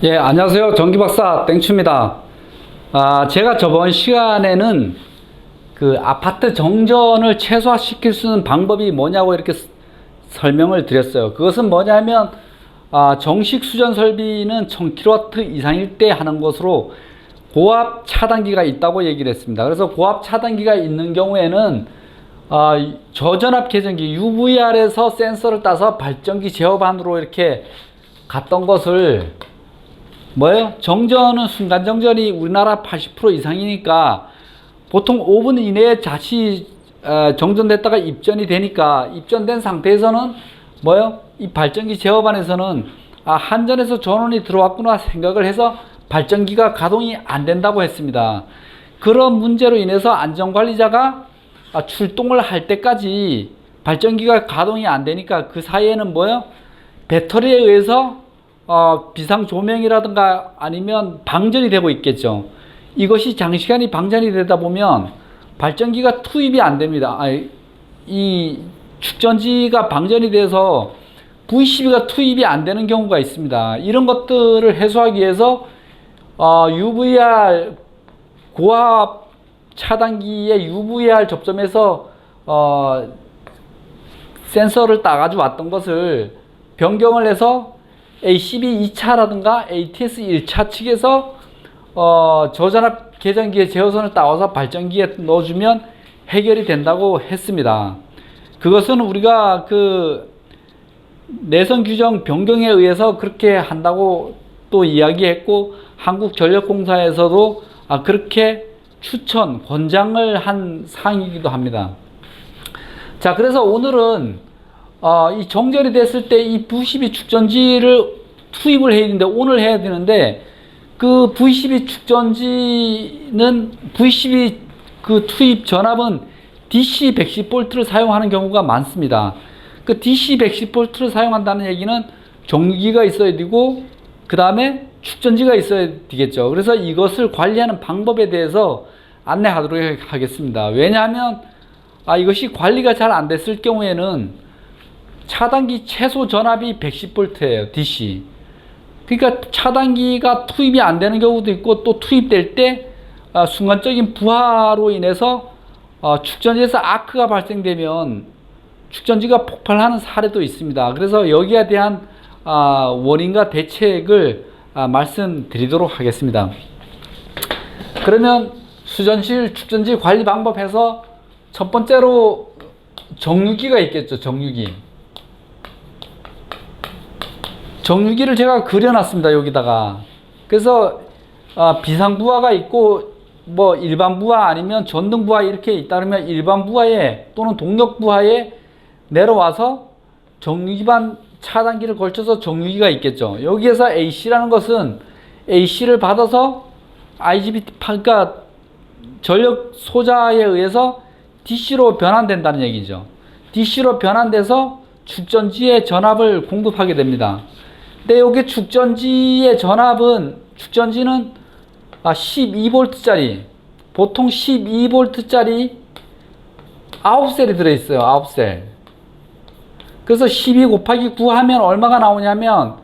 예, 안녕하세요. 전기박사 땡추입니다. 제가 저번 시간에는 그 아파트 정전을 최소화시킬 수 있는 방법이 뭐냐고 이렇게 설명을 드렸어요. 그것은 뭐냐면, 정식 수전 설비는 1000kW 이상일 때 하는 것으로 고압 차단기가 있다고 얘기를 했습니다. 그래서 고압 차단기가 있는 경우에는 저전압 계전기 UVR에서 센서를 따서 발전기 제어반으로 이렇게 갔던 것을 정전은 순간 정전이 우리나라 80% 이상이니까 보통 5분 이내에 자치 정전됐다가 입전이 되니까 입전된 상태에서는 이 발전기 제어반에서는 한전에서 전원이 들어왔구나 생각을 해서 발전기가 가동이 안 된다고 했습니다. 그런 문제로 인해서 안전관리자가 출동을 할 때까지 발전기가 가동이 안 되니까 그 사이에는 배터리에 의해서 비상 조명이라든가 아니면 방전이 되고 있겠죠. 이것이 장시간이 방전이 되다 보면 발전기가 투입이 안 됩니다. 이 축전지가 방전이 돼서 VCB가 투입이 안 되는 경우가 있습니다. 이런 것들을 해소하기 위해서 UVR 고압 차단기의 UVR 접점에서 센서를 따가지고 왔던 것을 변경을 해서 ACB 2차라든가 ATS 1차 측에서 저전압 계전기의 제어선을 따와서 발전기에 넣어주면 해결이 된다고 했습니다. 그것은 우리가 그 내선 규정 변경에 의해서 그렇게 한다고 또 이야기했고, 한국전력공사에서도 그렇게 추천, 권장을 한 사항이기도 합니다. 자, 그래서 오늘은 이 정전이 됐을 때 이 V12 축전지를 투입을 해야 되는데, 오늘 해야 되는데, 그 V12 축전지는 V12 그 투입 전압은 DC 110V를 사용하는 경우가 많습니다. 그 DC 110V를 사용한다는 얘기는 정유기가 있어야 되고, 그 다음에 축전지가 있어야 되겠죠. 그래서 이것을 관리하는 방법에 대해서 안내하도록 하겠습니다. 왜냐하면 이것이 관리가 잘 안 됐을 경우에는 차단기 최소 전압이 110V예요. DC. 그러니까 차단기가 투입이 안 되는 경우도 있고, 또 투입될 때 순간적인 부하로 인해서 축전지에서 아크가 발생되면 축전지가 폭발하는 사례도 있습니다. 그래서 여기에 대한 원인과 대책을 말씀드리도록 하겠습니다. 그러면 수전실 축전지 관리 방법에서 첫 번째로 정유기가 있겠죠. 정유기를 제가 그려놨습니다. 여기다가. 그래서 비상부하가 있고 일반부하 아니면 전등부하 이렇게 있다 그러면 일반부하에 또는 동력부하에 내려와서 정유기반 차단기를 걸쳐서 정유기가 있겠죠. 여기에서 AC라는 것은 AC를 받아서 IGBT, 그러니까 전력 소자에 의해서 DC로 변환된다는 얘기죠. DC로 변환돼서 축전지에 전압을 공급하게 됩니다. 근데 여기 축전지의 전압은, 축전지는 12V짜리, 보통 12V짜리 9셀이 들어있어요. 9셀. 그래서 12 곱하기 9 하면 얼마가 나오냐면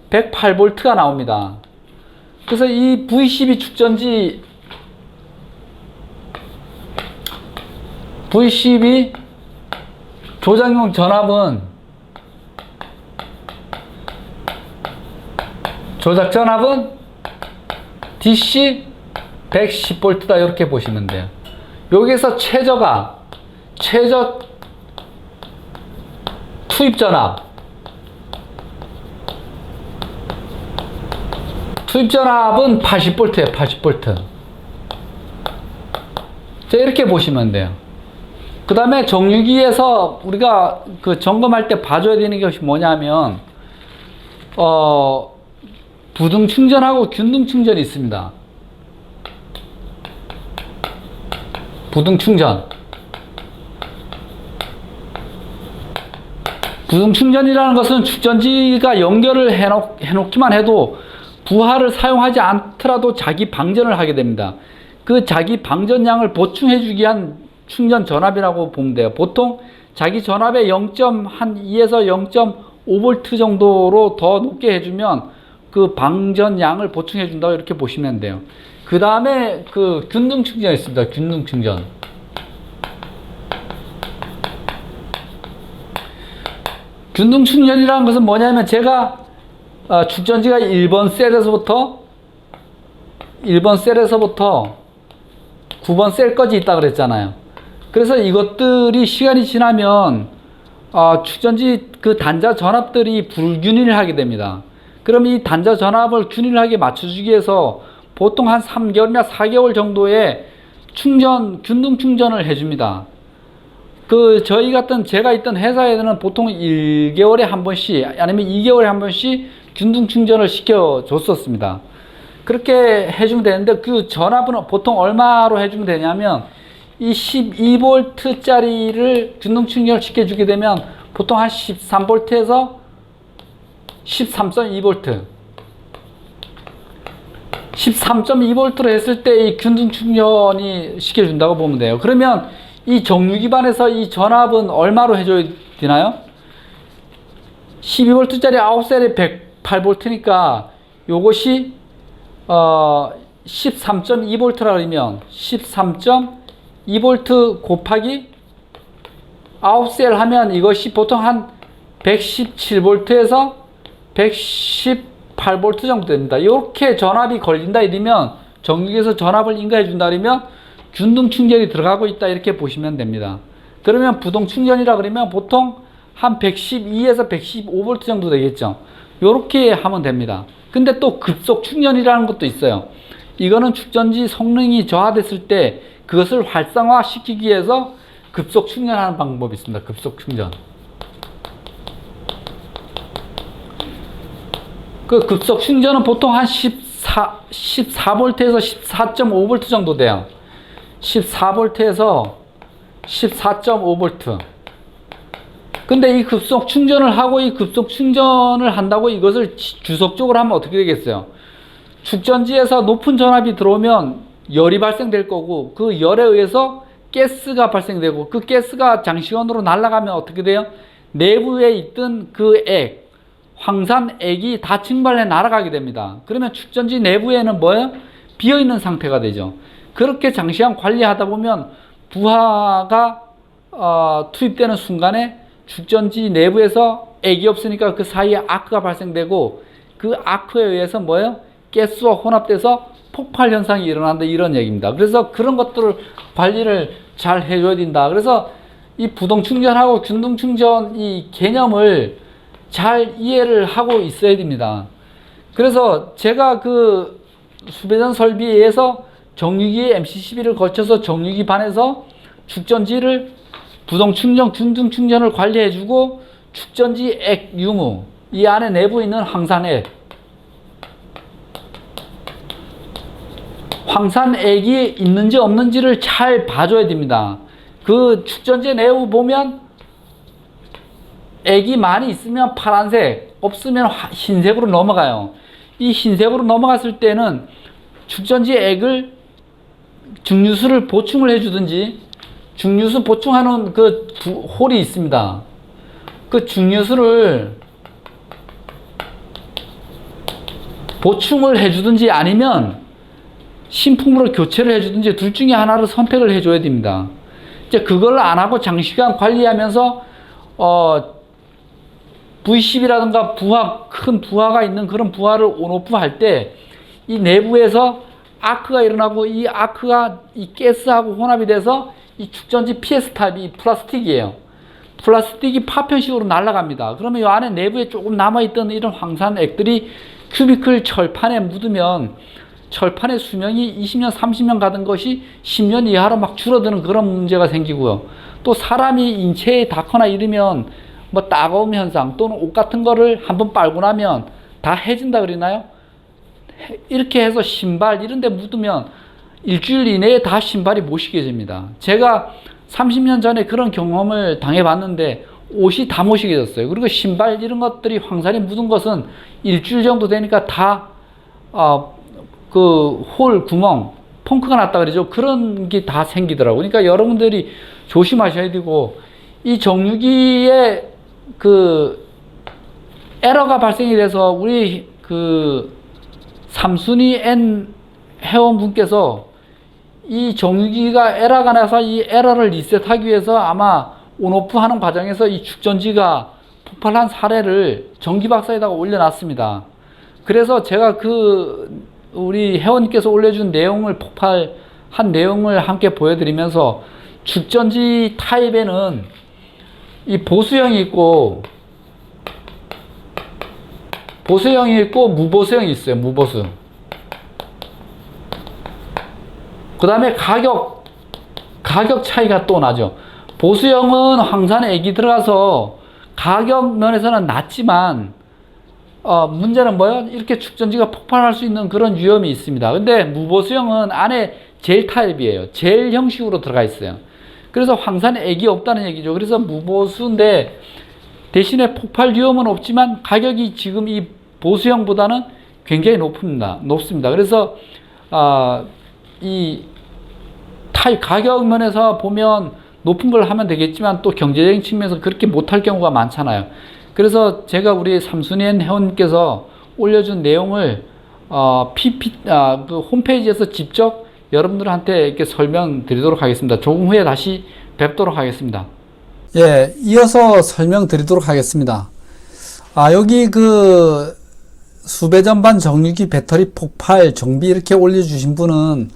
108V가 나옵니다. 그래서 이 V12 축전지 V12 조작용 조작 전압은 DC 110V다 이렇게 보시면 돼요. 여기서 최저 투입 전압은 80V예요. 80V. 자, 이렇게 보시면 돼요. 그 다음에 정유기에서 우리가 그 점검할 때 봐줘야 되는 것이 뭐냐면 부등 충전하고 균등 충전이 있습니다. 부등 충전이라는 것은 축전지가 연결을 해놓기만 해도 부하를 사용하지 않더라도 자기 방전을 하게 됩니다. 그 자기 방전량을 보충해주기 위한 충전 전압이라고 보면 돼요. 보통 자기 전압의 0.2에서 0.5V 정도로 더 높게 해주면 그 방전량을 보충해 준다고 이렇게 보시면 돼요. 그 다음에 그 균등 충전이 있습니다. 균등 충전. 균등 충전이라는 것은 뭐냐면 제가 축전지가 1번 셀에서부터 9번 셀까지 있다 그랬잖아요. 그래서 이것들이 시간이 지나면 축전지 그 단자 전압들이 불균일하게 됩니다. 그럼 이 단자 전압을 균일하게 맞춰주기 위해서 보통 한 3개월이나 4개월 정도의 균등 충전을 해줍니다. 제가 있던 회사에는 보통 1개월에 한 번씩, 아니면 2개월에 한 번씩 균등 충전을 시켜줬었습니다. 그렇게 해주면 되는데, 그 전압은 보통 얼마로 해주면 되냐면, 이 12V짜리를 균등 충전을 시켜주게 되면, 보통 한 13V에서 13.2V. 13.2V로 했을 때 이 균등 충전이 시켜준다고 보면 돼요. 그러면 이 정유 기반에서 이 전압은 얼마로 해줘야 되나요? 12V짜리 9셀에 108V니까 요것이 13.2V라 그러면 13.2V 곱하기 9셀 하면 이것이 보통 한 117V에서 118V 정도 됩니다. 이렇게 전압이 걸린다 이러면, 정유기에서 전압을 인가해 준다 그러면 균등 충전이 들어가고 있다 이렇게 보시면 됩니다. 그러면 부동 충전이라 그러면 보통 한 112에서 115V 정도 되겠죠. 이렇게 하면 됩니다. 근데 또 급속 충전이라는 것도 있어요. 이거는 축전지 성능이 저하됐을 때 그것을 활성화 시키기 위해서 급속 충전하는 방법이 있습니다. 급속 충전. 그 급속 충전은 보통 한 14V에서 14.5V 정도 돼요. 14V에서 14.5V. 근데 이 급속 충전을 하고 이 급속 충전을 한다고 이것을 주석적으로 하면 어떻게 되겠어요? 축전지에서 높은 전압이 들어오면 열이 발생될 거고, 그 열에 의해서 가스가 발생되고, 그 가스가 장시간으로 날아가면 어떻게 돼요? 내부에 있던 그 액, 황산액이 다 증발해 날아가게 됩니다. 그러면 축전지 내부에는 뭐예요? 비어있는 상태가 되죠. 그렇게 장시간 관리하다 보면 부하가 투입되는 순간에 축전지 내부에서 액이 없으니까 그 사이에 아크가 발생되고, 그 아크에 의해서 뭐예요? 가스와 혼합돼서 폭발 현상이 일어난다, 이런 얘기입니다. 그래서 그런 것들을 관리를 잘 해줘야 된다. 그래서 이 부동 충전하고 균등 충전 이 개념을 잘 이해를 하고 있어야 됩니다. 그래서 제가 그 수배전 설비에서 정유기 MC12를 거쳐서 정유기 반에서 축전지를 부동 충전, 균등 충전을 관리해주고, 축전지 액 유무, 이 안에 내부에 있는 황산액, 황산액이 있는지 없는지를 잘 봐줘야 됩니다. 그 축전지 내부 보면 액이 많이 있으면 파란색, 없으면 흰색으로 넘어가요. 이 흰색으로 넘어갔을 때는 축전지 액을 증류수를 보충을 해주든지, 증류수 보충하는 그 홀이 있습니다. 그 증류수를 보충을 해주든지 아니면 신품으로 교체를 해주든지 둘 중에 하나를 선택을 해줘야 됩니다. 이제 그걸 안 하고 장시간 관리하면서 V10이라든가 큰 부하가 있는 그런 부하를 온오프 할 때 이 내부에서 아크가 일어나고, 이 아크가 이 가스하고 혼합이 돼서 이 축전지 PS 탑이 플라스틱이에요. 플라스틱이 파편식으로 날아갑니다. 그러면 이 안에 내부에 조금 남아있던 이런 황산액들이 큐비클 철판에 묻으면 철판의 수명이 20년, 30년 가던 것이 10년 이하로 막 줄어드는 그런 문제가 생기고요. 또 사람이 인체에 닿거나 이러면 뭐 따가움 현상 또는 옷 같은 거를 한번 빨고 나면 다 해진다 그러나요? 이렇게 해서 신발 이런 데 묻으면 일주일 이내에 다 신발이 못 신겨집니다. 제가 30년 전에 그런 경험을 당해봤는데 옷이 다 못 신겨졌어요. 그리고 신발 이런 것들이 황산이 묻은 것은 일주일 정도 되니까 다 그 홀 구멍 펑크가 났다 그러죠. 그런 게 다 생기더라고요. 그러니까 여러분들이 조심하셔야 되고, 이 정유기에 그 에러가 발생이 돼서 우리 그 삼순위 N 회원분께서 이 정유기가 에러가 나서 이 에러를 리셋하기 위해서 아마 온오프 하는 과정에서 이 축전지가 폭발한 사례를 전기박사에다가 올려놨습니다. 그래서 제가 그 우리 회원님께서 올려준 내용을 폭발한 내용을 함께 보여드리면서 축전지 타입에는 이 보수형이 있고 무보수형이 있어요. 무보수. 그 다음에 가격 차이가 또 나죠. 보수형은 황산에 액이 들어가서 가격 면에서는 낮지만 문제는 뭐예요? 이렇게 축전지가 폭발할 수 있는 그런 위험이 있습니다. 근데 무보수형은 안에 젤 타입이에요. 젤 형식으로 들어가 있어요. 그래서 황산에 액이 없다는 얘기죠. 그래서 무보수인데 대신에 폭발 위험은 없지만 가격이 지금 이 보수형보다는 굉장히 높습니다. 그래서 이 타입 가격 면에서 보면 높은 걸 하면 되겠지만 또 경제적인 측면에서 그렇게 못할 경우가 많잖아요. 그래서 제가 우리 삼순이엔 회원님께서 올려준 내용을 그 홈페이지에서 직접 여러분들한테 이렇게 설명드리도록 하겠습니다. 조금 후에 다시 뵙도록 하겠습니다. 예, 이어서 설명드리도록 하겠습니다. 여기 그 수배전반 정유기 배터리 폭발 정비 이렇게 올려주신 분은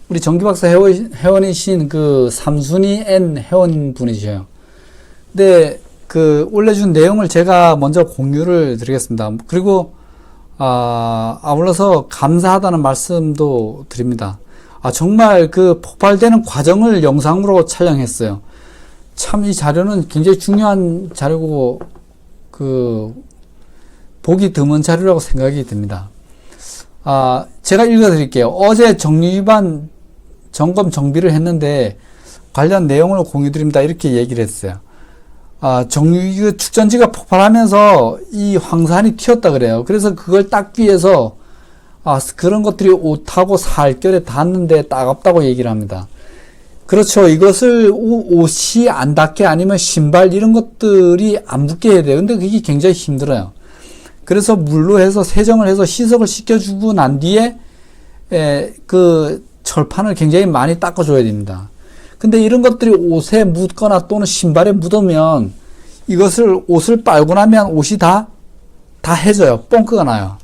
우리 전기박사 회원이신 그 삼순이 N 회원분이셔요. 근데 그 올려준 내용을 제가 먼저 공유를 드리겠습니다. 그리고 아울러서 감사하다는 말씀도 드립니다. 정말 그 폭발되는 과정을 영상으로 촬영했어요. 참 이 자료는 굉장히 중요한 자료고 그 보기 드문 자료라고 생각이 듭니다. 제가 읽어드릴게요. 어제 정유기반 점검 정비를 했는데 관련 내용을 공유드립니다. 이렇게 얘기를 했어요. 정유기 축전지가 폭발하면서 이 황산이 튀었다 그래요. 그래서 그걸 닦기 위해서 그런 것들이 옷하고 살결에 닿는데 따갑다고 얘기를 합니다. 그렇죠. 이것을 옷이 안 닿게 아니면 신발 이런 것들이 안 붙게 해야 돼요. 근데 그게 굉장히 힘들어요. 그래서 물로 해서 세정을 해서 희석을 시켜주고 난 뒤에 그 철판을 굉장히 많이 닦아줘야 됩니다. 근데 이런 것들이 옷에 묻거나 또는 신발에 묻으면 이것을 옷을 빨고 나면 옷이 다 해져요. 뻥크가 나요.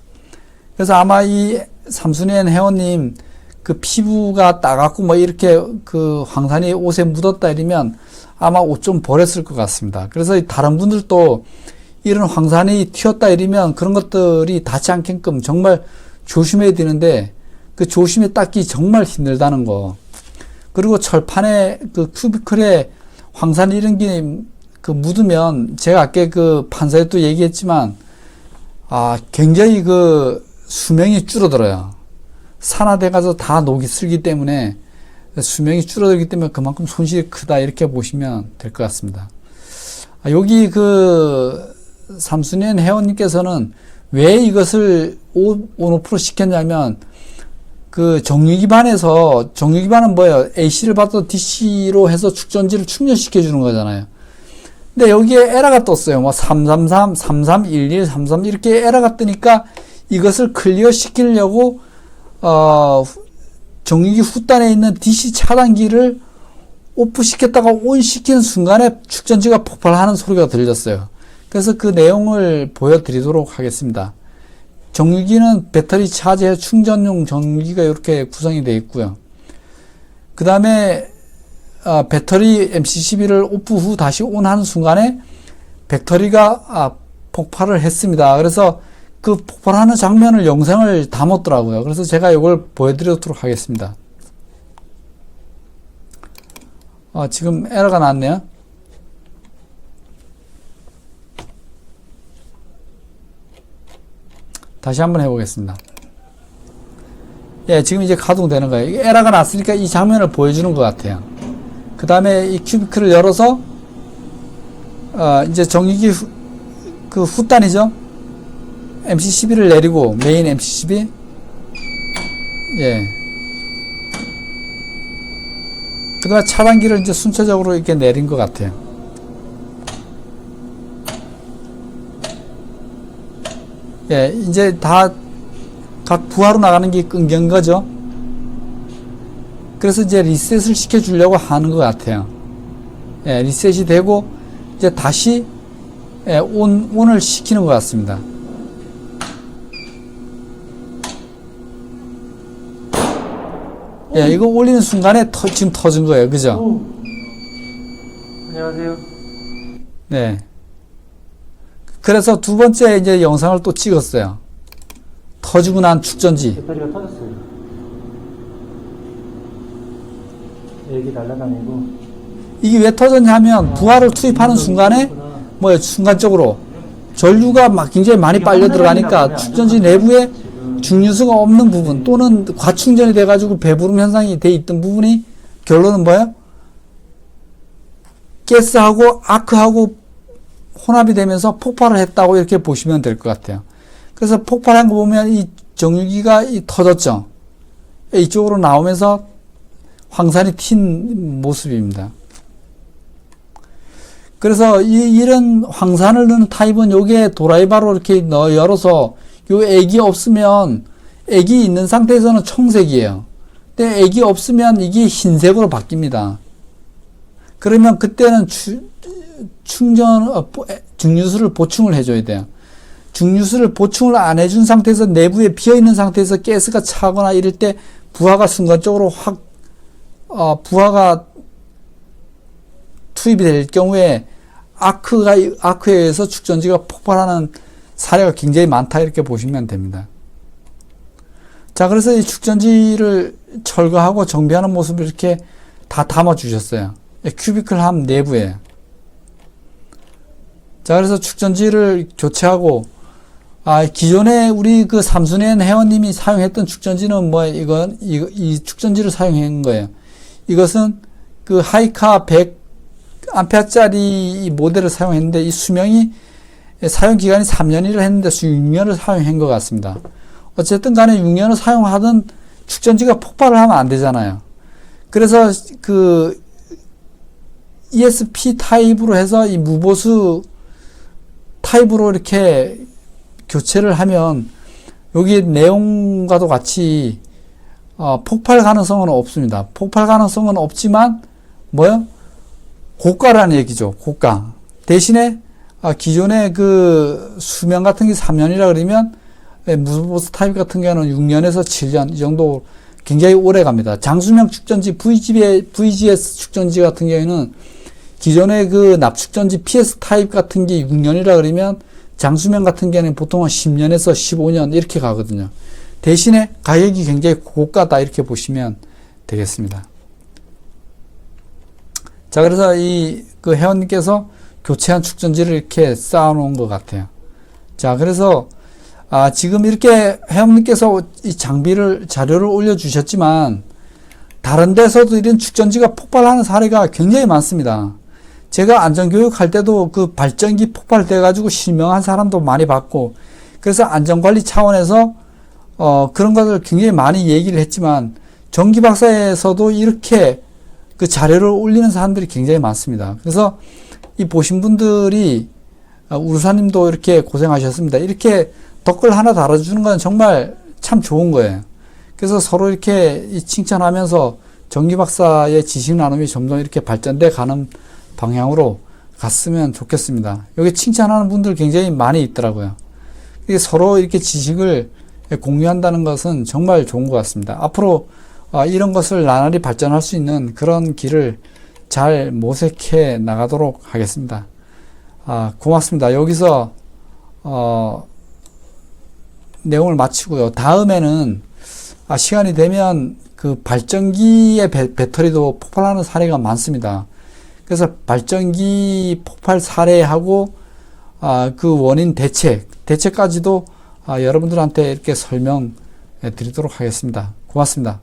그래서 아마 이 삼순이엔 회원님 그 피부가 따갑고 뭐 이렇게 그 황산이 옷에 묻었다 이러면 아마 옷 좀 버렸을 것 같습니다. 그래서 다른 분들도 이런 황산이 튀었다 이러면 그런 것들이 닿지 않게끔 정말 조심해야 되는데 그 조심히 닦기 정말 힘들다는 거. 그리고 철판에 그 큐비클에 황산 이런 게 그 묻으면 제가 아까 그 판사에도 얘기했지만 굉장히 그 수명이 줄어들어요. 산화돼 가서 다 녹이 슬기 때문에 수명이 줄어들기 때문에 그만큼 손실이 크다 이렇게 보시면 될 것 같습니다. 여기 그 삼순이엔 회원님께서는 왜 이것을 온오프로 시켰냐면 그 정유기반에서 정유기반은 뭐예요? AC를 받아도 DC로 해서 축전지를 충전시켜 주는 거잖아요. 근데 여기에 에러가 떴어요. 뭐 333, 3311, 33 이렇게 에러가 뜨니까 이것을 클리어 시키려고 정유기 후단에 있는 DC 차단기를 오프 시켰다가 온 시키는 순간에 축전지가 폭발하는 소리가 들렸어요. 그래서 그 내용을 보여드리도록 하겠습니다. 정유기는 배터리 차제 충전용 정유기가 이렇게 구성이 되어 있고요. 그 다음에 배터리 MC12를 오프 후 다시 온 하는 순간에 배터리가 폭발을 했습니다. 그래서 그 폭발하는 장면을 영상을 담았더라고요. 그래서 제가 이걸 보여드리도록 하겠습니다. 지금 에러가 났네요. 다시 한번 해보겠습니다. 예, 지금 이제 가동되는 거예요. 에러가 났으니까 이 장면을 보여주는 것 같아요. 그 다음에 이 큐비클을 열어서 이제 정유기 그 후단이죠. MC12를 내리고 메인 MC12 예. 그 다음에 차단기를 이제 순차적으로 이렇게 내린 것 같아요. 예, 이제 다 각 부하로 나가는 게 끊긴 거죠. 그래서 이제 리셋을 시켜주려고 하는 것 같아요. 예, 리셋이 되고 이제 다시 예, 온을 시키는 것 같습니다. 예, 이거 올리는 순간에 지금 터진 거예요. 그죠? 오. 안녕하세요. 네. 그래서 두 번째 이제 영상을 또 찍었어요. 터지고 난 축전지. 배터리가 터졌어요. 여기 날아다니고. 이게 왜 터졌냐면 부하를 투입하는 순간에 뭐 순간적으로 전류가 막 굉장히 많이 빨려 들어가니까 축전지 내부에 중류수가 없는 부분 또는 과충전이 돼가지고 배부름 현상이 돼 있던 부분이 결론은 뭐예요? 가스하고 아크하고 혼합이 되면서 폭발을 했다고 이렇게 보시면 될 것 같아요. 그래서 폭발한 거 보면 이 정유기가 터졌죠. 이쪽으로 나오면서 황산이 튄 모습입니다. 그래서 이런 황산을 넣는 타입은 요게 도라이바로 이렇게 열어서 요 액이 없으면 액이 있는 상태에서는 청색이에요. 근데 액이 없으면 이게 흰색으로 바뀝니다. 그러면 그때는 중류수를 보충을 해줘야 돼요. 중류수를 보충을 안 해준 상태에서 내부에 비어있는 상태에서 가스가 차거나 이럴 때 부하가 순간적으로 부하가 투입이 될 경우에 아크에 의해서 축전지가 폭발하는 사례가 굉장히 많다 이렇게 보시면 됩니다. 자, 그래서 이 축전지를 철거하고 정비하는 모습을 이렇게 다 담아 주셨어요. 큐비클 함 내부에. 자, 그래서 축전지를 교체하고 기존에 우리 그 삼순현 회원님이 사용했던 축전지는 이 축전지를 사용한 거예요. 이것은 그 하이카 100A짜리 이 모델을 사용했는데 이 수명이 사용 기간이 3년이라 했는데 6년을 사용한 것 같습니다. 어쨌든 간에 6년을 사용하던 축전지가 폭발을 하면 안 되잖아요. 그래서 그 ESP 타입으로 해서 이 무보수 타입으로 이렇게 교체를 하면 여기 내용과도 같이 폭발 가능성은 없습니다. 폭발 가능성은 없지만 고가라는 얘기죠. 고가. 대신에 기존의 그 수명 같은 게 3년이라 그러면 무보수 타입 같은 경우는 6년에서 7년 이 정도 굉장히 오래 갑니다. 장수명 축전지 VGS 축전지 같은 경우에는 기존의 그 납축전지 PS 타입 같은 게 6년이라 그러면 장수명 같은 경우는 보통 한 10년에서 15년 이렇게 가거든요. 대신에 가격이 굉장히 고가다 이렇게 보시면 되겠습니다. 자, 그래서 그 회원님께서 교체한 축전지를 이렇게 쌓아 놓은 것 같아요. 자, 그래서 지금 이렇게 회원님께서 이 자료를 올려주셨지만 다른 데서도 이런 축전지가 폭발하는 사례가 굉장히 많습니다. 제가 안전교육 할 때도 그 발전기 폭발돼 가지고 실명한 사람도 많이 봤고, 그래서 안전관리 차원에서 그런 것을 굉장히 많이 얘기를 했지만 전기박사에서도 이렇게 그 자료를 올리는 사람들이 굉장히 많습니다. 그래서 이 보신 분들이 우르사님도 이렇게 고생하셨습니다. 이렇게 댓글 하나 달아주는 건 정말 참 좋은 거예요. 그래서 서로 이렇게 칭찬하면서 전기박사의 지식 나눔이 점점 이렇게 발전돼 가는 방향으로 갔으면 좋겠습니다. 여기 칭찬하는 분들 굉장히 많이 있더라고요. 서로 이렇게 지식을 공유한다는 것은 정말 좋은 것 같습니다. 앞으로 이런 것을 나날이 발전할 수 있는 그런 길을 잘 모색해 나가도록 하겠습니다. 고맙습니다. 여기서 내용을 마치고요. 다음에는 시간이 되면 그 발전기의 배터리도 폭발하는 사례가 많습니다. 그래서 발전기 폭발 사례하고 그 원인 대책까지도 여러분들한테 이렇게 설명 드리도록 하겠습니다. 고맙습니다.